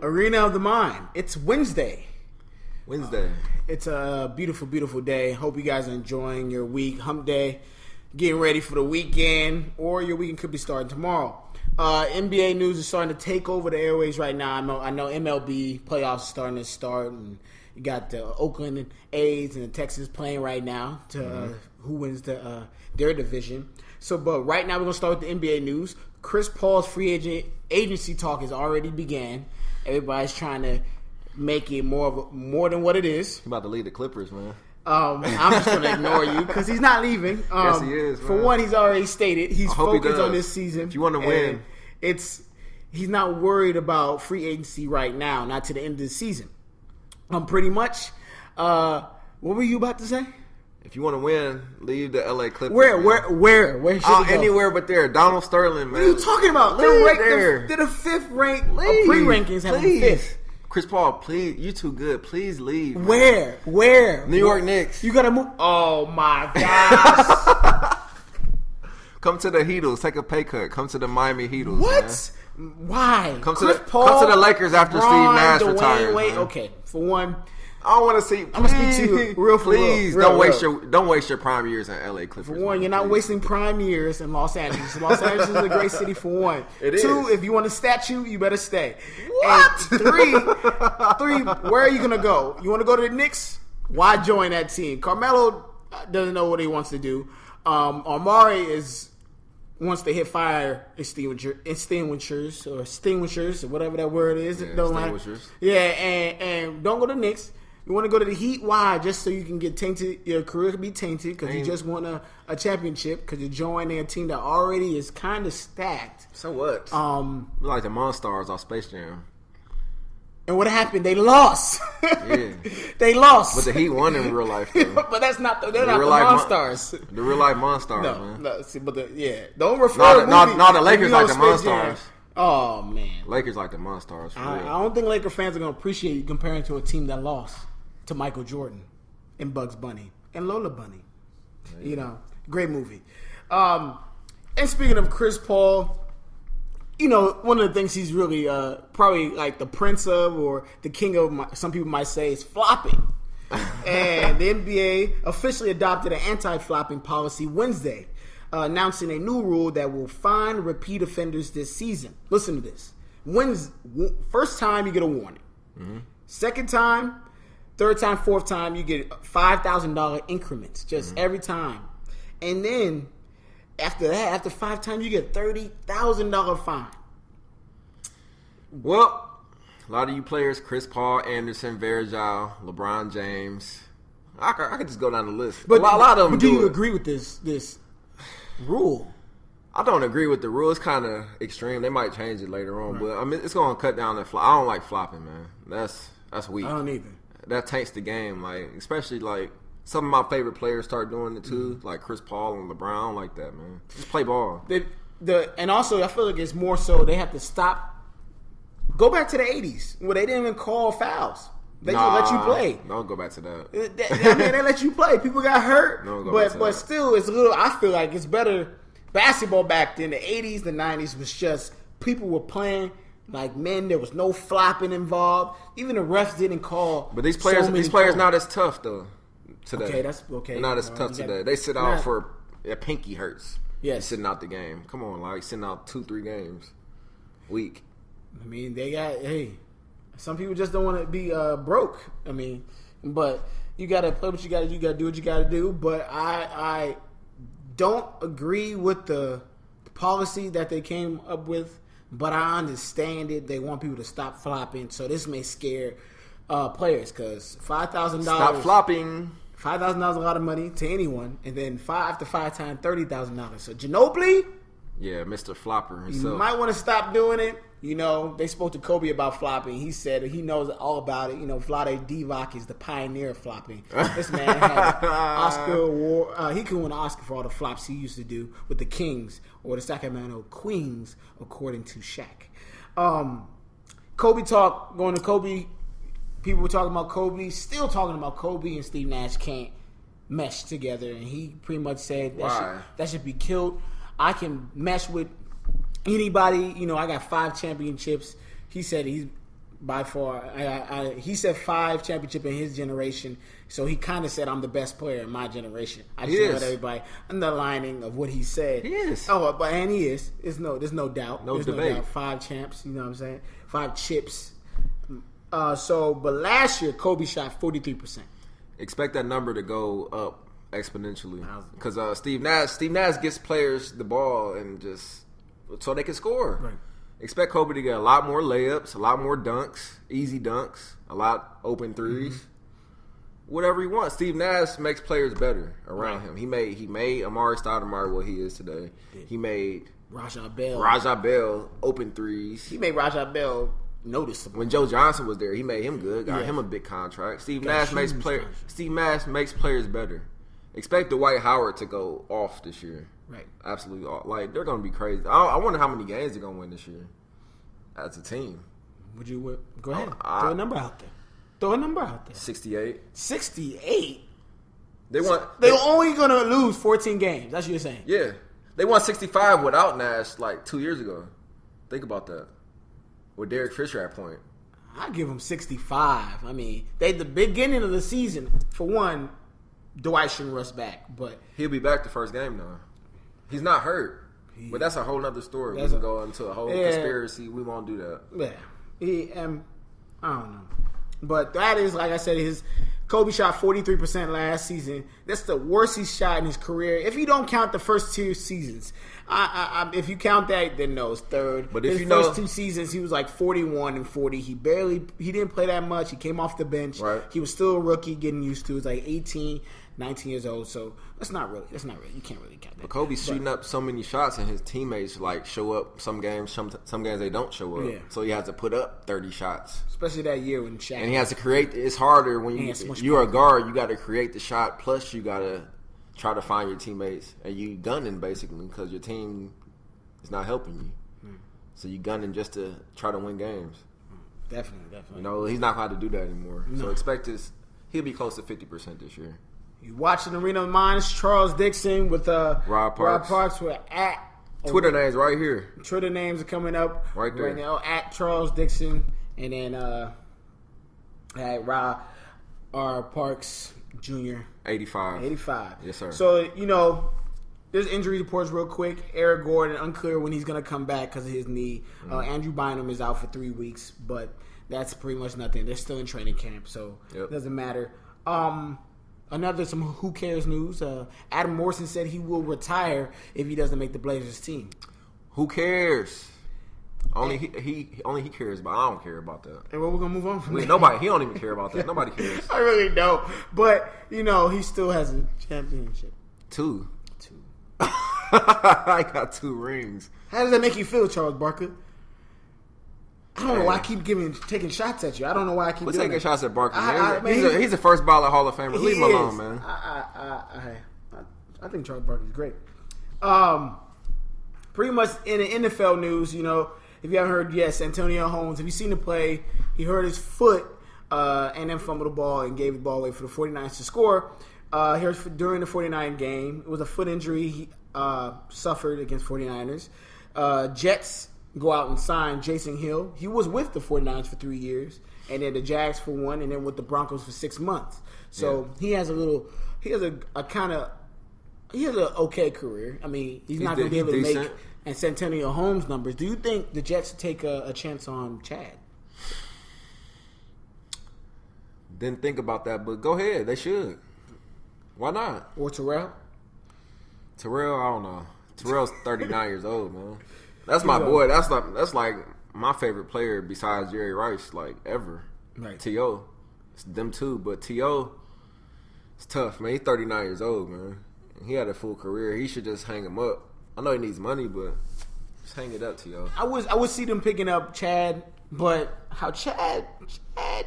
Arena of the Mind. It's Wednesday. It's a beautiful, beautiful day. Hope you guys are enjoying your week. Hump day. Getting ready for the weekend. Or your weekend could be starting tomorrow. NBA news is starting to take over the airways right now. I know MLB playoffs are starting to start. And you got the Oakland A's and the Texans playing right now to who wins their division. But right now we're going to start with the NBA news. Chris Paul's free agency talk has already began. Everybody's trying to make it more than what it is. He's about to lead the Clippers, man. I'm just going to ignore you because he's not leaving. Yes, he is, man. For one, he's already stated he's focused on this season. If you want to win. He's not worried about free agency right now, not to the end of the season. Pretty much. What were you about to say? If you want to win, leave the LA Clippers. Where should he go? Anywhere but there. Donald Sterling, man. What are you talking about? They're the fifth rank. Pre-rankings have him fifth. Chris Paul, please. You too good. Please leave. Man. Where? New York Knicks. You got to move. Oh, my gosh. Come to the Heatles. Take a pay cut. Come to the Miami Heatles. What? Man. Why? Come to the Lakers after Steve Nash retires. Okay, for one. I don't want to see. I'm gonna speak to you real. Please don't waste your prime years in LA Clippers. For one, you're not wasting prime years in Los Angeles. Los Angeles is a great city. For one, it two, is. If you want a statue, you better stay. What? And three. Where are you gonna go? You want to go to the Knicks? Why join that team? Carmelo doesn't know what he wants to do. Amari wants to hit fire extinguishers or whatever that word is. Yeah, extinguishers. Yeah, and don't go to the Knicks. You want to go to the Heat? Why? Just so you can get tainted. Your career could be tainted because you just won a championship because you're joining a team that already is kind of stacked. So what? Like the Monstars off Space Jam. And what happened? They lost. Yeah. They lost. But the Heat won in real life, though. But they're not the Monstars. The real life Monstars, man. No, see, but don't refer to the Lakers like the Monstars. Oh, man. Lakers like the Monstars, for real. I don't think Laker fans are going to appreciate you comparing to a team that lost to Michael Jordan and Bugs Bunny and Lola Bunny. Yeah. Great movie. And speaking of Chris Paul, one of the things he's really probably like the prince of or the king of, some people might say, is flopping. And the NBA officially adopted an anti-flopping policy Wednesday, announcing a new rule that will fine repeat offenders this season. Listen to this. First time, you get a warning. Mm-hmm. Second time, third time, fourth time, you get $5,000 increments just every time. And then after that, after 5 times, you get $30,000 fine. Well, a lot of you players, Chris Paul, Anderson, Virgil, LeBron James. I could just go down the list. But a lot of them. But do you agree with this rule? I don't agree with the rule. It's kind of extreme. They might change it later on, but I mean, it's going to cut down the flop. I don't like flopping, man. That's weak. I don't either. That taints the game, especially some of my favorite players start doing it too, like Chris Paul and LeBron. I don't like that, man. Just play ball. And also, I feel like it's more so they have to stop. Go back to the 80s where they didn't even call fouls. They just let you play. Don't go back to that. They let you play. People got hurt. But still, it's a little. I feel like it's better. Basketball back then, the 80s, the 90s was just people were playing like men. There was no flopping involved. Even the refs didn't call. But these players not as tough though. Today. Okay, that's okay. They're not as tough today. They sit out for their pinky hurts. Yes, sitting out the game. Come on, sitting out 2-3 games, week. I mean, some people just don't want to be broke. I mean, but you got to play what you got to do. You got to do what you got to do. But I don't agree with the policy that they came up with. But I understand it. They want people to stop flopping. So this may scare players because $5,000. Stop flopping. $5,000 is a lot of money to anyone, and then after 5 times, $30,000. So Ginobili, yeah, Mr. Flopper himself. You might want to stop doing it. They spoke to Kobe about flopping. He said he knows all about it. Vlade Divac is the pioneer of flopping. This man had an Oscar award. He could win an Oscar for all the flops he used to do with the Kings or the Sacramento Queens, according to Shaq. Kobe talk, going to Kobe. People were talking about Kobe, still talking about Kobe and Steve Nash can't mesh together. And he pretty much said that should be killed. I can mesh with anybody. I got 5 championships. He said he's by far. He said 5 championships in his generation, so he kind of said I'm the best player in my generation. I just want everybody underlining of what he said. He is. And he is. There's no doubt. There's debate. No doubt. 5 champs. You know what I'm saying? 5 chips. But last year Kobe shot 43%. Expect that number to go up exponentially because Steve Nash gets players the ball and just so they can score. Right. Expect Kobe to get a lot more layups, a lot more dunks, easy dunks, a lot open threes, whatever he wants. Steve Nash makes players better around him. He made Amari Stoudemire what he is today. He made Rajah Bell open threes. He made Rajah Bell noticeable. When Joe Johnson was there, he made him good. Got him a big contract. Steve Nash makes players better. Expect Dwight Howard to go off this year. Right. Absolutely off. Like, they're going to be crazy. I wonder how many games they're going to win this year as a team. Would you go ahead? Throw a number out there. 68. 68? They're only going to lose 14 games. That's what you're saying. Yeah. They won 65 without Nash like 2 years ago. Think about that. With Derek Fisher at point. I give them 65. I mean, the beginning of the season, for one, Dwight shouldn't rush back, but he'll be back the first game now. He's not hurt, but that's a whole other story. We can go into a whole conspiracy. We won't do that. Yeah, I don't know, but that is, like I said, Kobe shot 43% last season. That's the worst he's shot in his career. If you don't count the first 2 seasons, if you count that, then no, it's third. But if his first 2 seasons, he was like 41 and 40. He didn't play that much. He came off the bench. Right. He was still a rookie, getting used to. He was like 18, 19 years old. So that's not really. You can't really count that. But Kobe's shooting up so many shots, and his teammates like show up some games. Some games they don't show up. Yeah. So he has to put up 30 shots. Especially that year when Shaq. And he has to create. It's harder when you're a guard. You got to create the shot. Plus, you got to try to find your teammates, and you gunning basically because your team is not helping you. So you gunning just to try to win games. Definitely. You know, he's not going to do that anymore. No. So expect this. He'll be close to 50% this year. You watching Arena of Minds, Charles Dickson with Rob Parks. We're at Twitter names right here. Twitter names are coming up right there now. At Charles Dickson, and then at Rob R. Parks Jr. 85. Yes, sir. So there's injury reports real quick. Eric Gordon unclear when he's gonna come back because of his knee. Andrew Bynum is out for 3 weeks, but that's pretty much nothing. They're still in training camp, so it doesn't matter. Some who cares news. Adam Morrison said he will retire if he doesn't make the Blazers team. Who cares? Only he cares, but I don't care about that. And we're gonna move on from that. Nobody. He don't even care about that. Nobody cares. I really don't. But he still has a championship. 2. I got 2 rings. How does that make you feel, Charles Barkley? I don't know why I keep taking shots at you. I don't know why I keep doing taking that. shots at Barkley. He's the first ballot Hall of Famer. Leave him alone, man. I think Charles Barkley's great. Pretty much in the NFL news, if you haven't heard, yes, Antonio Holmes. Have you seen him play? He hurt his foot and then fumbled the ball and gave the ball away for the 49ers to score. During the 49 game, it was a foot injury he suffered against 49ers. Jets go out and sign Jason Hill. He was with the 49ers for 3 years, and then the Jags for 1, and then with the Broncos for 6 months. So he has an okay career. I mean, he's not going to be able to make and Santonio Holmes numbers. Do you think the Jets take a chance on Chad? Didn't think about that, but go ahead. They should. Why not? Or Terrell? Terrell, I don't know. Terrell's 39 years old, man. That's my boy. That's like my favorite player besides Jerry Rice, like ever. Right. T.O. It's them two, but T.O. It's tough, man. He's 39 years old, man. He had a full career. He should just hang him up. I know he needs money, but just hang it up, T.O. I would see them picking up Chad, but how Chad? I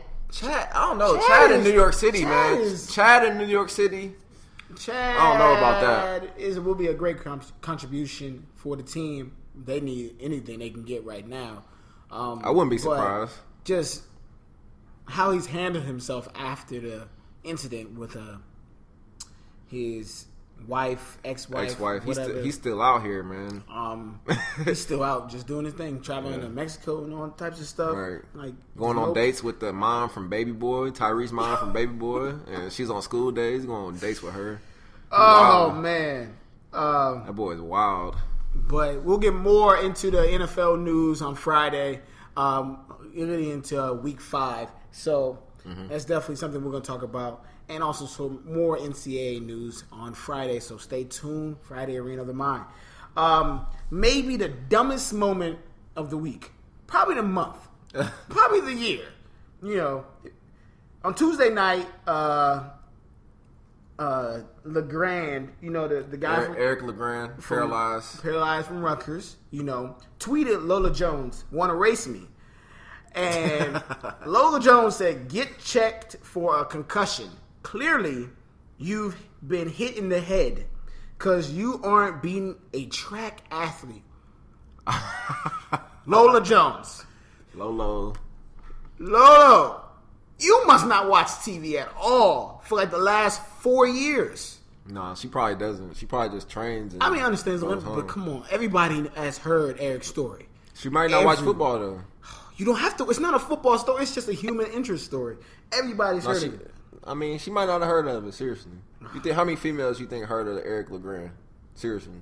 don't know. Chad in New York City, man. Chad in New York City. Chad, I don't know about that. Will be a great contribution for the team. They need anything they can get right now. I wouldn't be surprised. Just how he's handled himself after the incident with his ex-wife. He's still out here, man. He's still out just doing his thing, traveling to Mexico and all types of stuff. Right. Like going on dates with the mom from Baby Boy, Tyrese's mom from Baby Boy, and she's on school days. He's going on dates with her. Oh man, that boy is wild. But we'll get more into the NFL news on Friday, really into week 5. So that's definitely something we're going to talk about. And also some more NCAA news on Friday. So stay tuned. Friday, Arena of the Mind. Maybe the dumbest moment of the week. Probably the month. Probably the year. You know, on Tuesday night, LeGrand, you know, the guy Eric LeGrand, paralyzed from Rutgers, you know, tweeted Lola Jones, "Want to race me?" And Lola Jones said, "Get checked for a concussion. Clearly, you've been hit in the head because you aren't being a track athlete." Lola Jones. Lolo, you must not watch TV at all for like the last 4 years. No, she probably doesn't. She probably just trains. I mean, I understand, but come on. Everybody has heard Eric's story. She might not watch football, though. You don't have to. It's not a football story. It's just a human interest story. Everybody's heard of it. I mean, she might not have heard of it, seriously. You think how many females you think heard of Eric LeGrand? Seriously.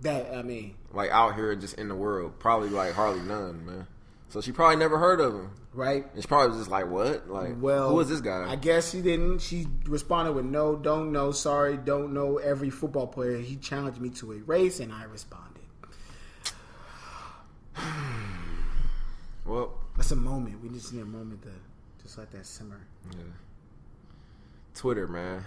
Like out here just in the world. Probably like hardly none, man. So she probably never heard of him. Right. And she probably was just like, what? Like, who is this guy? I guess she didn't. She responded with, "No, don't know, sorry, don't know every football player. He challenged me to a race, and I responded." Well, that's a moment. We just need a moment to just let that simmer. Yeah. Twitter, man.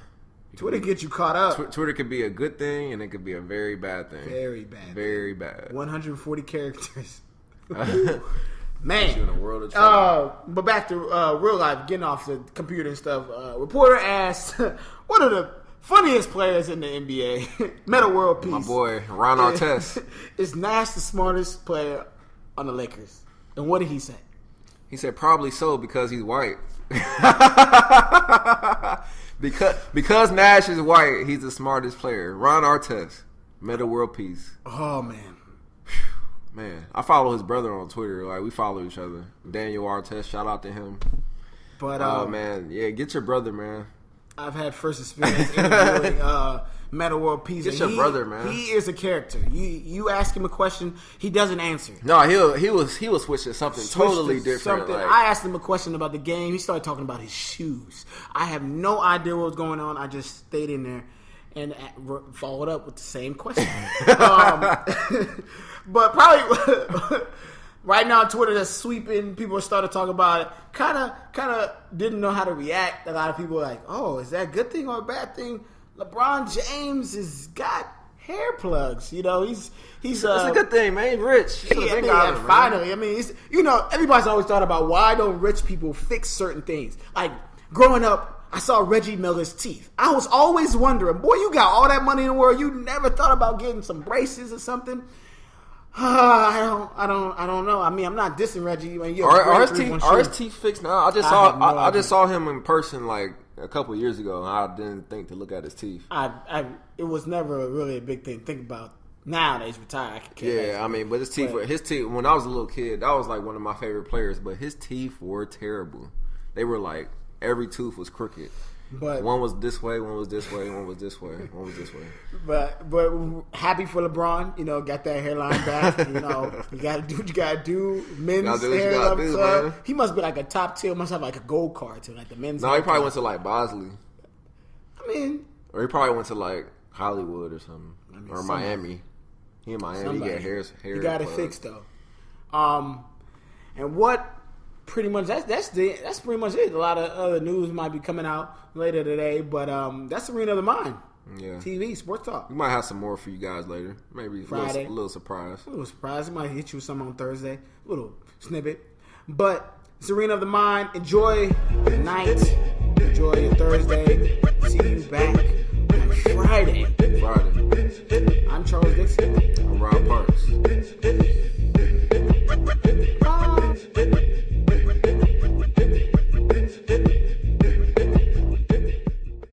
Twitter gets you caught up. Twitter could be a good thing, and it could be a very bad thing. Very bad. Very bad. 140 characters. Man. In a world of trouble. But back to real life, getting off the computer and stuff. Reporter asked, one of the funniest players in the NBA, Meta World Peace. My boy, Ron Artest. Is Nash the smartest player on the Lakers? And what did he say? He said probably so because he's white. because Nash is white, he's the smartest player. Ron Artest, Meta World Peace. Oh, man. Man, I follow his brother on Twitter. Like, we follow each other. Daniel Artest, shout out to him. But oh man, yeah, get your brother, man. I've had first experience interviewing Meta World Peace. Get your brother, man. He is a character. You ask him a question, he doesn't answer. No, he will switch to something totally different. Like, I asked him a question about the game. He started talking about his shoes. I have no idea what was going on. I just stayed in there and followed up with the same question. But probably right now on Twitter, that's sweeping. People started talking about it. Kind of didn't know how to react. A lot of people were like, "Oh, is that a good thing or a bad thing?" LeBron James has got hair plugs. You know, he's it's a good thing, man. He's rich. Finally, I mean, everybody's always thought about why don't rich people fix certain things. Like growing up, I saw Reggie Miller's teeth. I was always wondering, boy, you got all that money in the world, you never thought about getting some braces or something? I don't know. I mean, I'm not dissing Reggie. I mean, are his teeth fixed now? I just saw him in person like a couple years ago, and I didn't think to look at his teeth. It was never really a big thing to think about. Now that he's retired, I can care. Yeah, I mean, but his teeth. When I was a little kid, that was like one of my favorite players. But his teeth were terrible. They were like every tooth was crooked. But one was this way, one was this way, one was this way, one was this way. But happy for LeBron, you know, got that hairline back. You know, you got to do what you got to do. Men's hair club. He must be like a top tier. Must have like a gold card to like the men's. No, he probably went to like Bosley. I mean, or he probably went to like Hollywood or something, or Miami. He in Miami. He got hair. He got it fixed though. And what? Pretty much that's pretty much it. A lot of other news might be coming out later today, but that's Arena of the Mind. Yeah, TV sports talk. We might have some more for you guys later. Maybe Friday, a little surprise. A little surprise. We might hit you with some on Thursday. A little snippet, but it's Arena of the Mind. Enjoy the night. Enjoy your Thursday. See you back